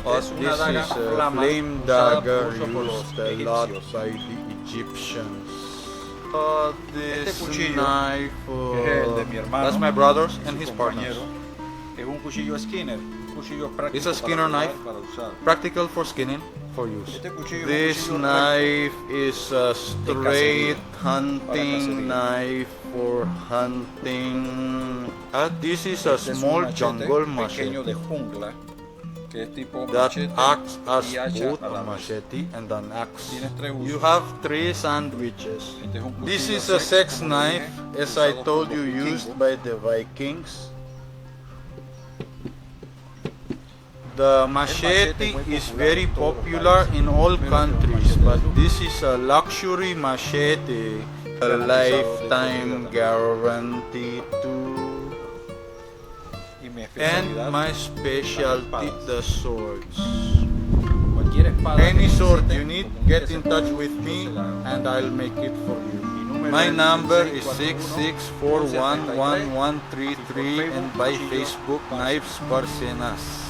This is a flame dagger used a lot by the Egyptians. This knife, that's my brother's and his partner's. Es un cuchillo Skinner, un cuchillo práctico. It's a Skinner knife, para usar. practical for skinning, for use. This knife is a straight hunting knife for hunting. This is a small jungle pequeño de machete jungla, que es tipo that machete acts as y hacha both a la a vez. machete and an axe. Tienes tres usos. You have 3 sandwiches. Este es un cuchillo This is a Seax, sex como knife, dije, as I usado told por you, los used vikingos. by the Vikings. The machete is very popular in all countries, but this is a luxury machete, a lifetime guarantee too. Y mi And especialidad, my las specialty, espadas. the swords. Cualquier espada Any que sword necesiten, you need, como get ese in touch tipo, with yo me se la hago. and I'll make it for you. Mi número My es number is 641 6641133 and by Facebook Knives Barcenas.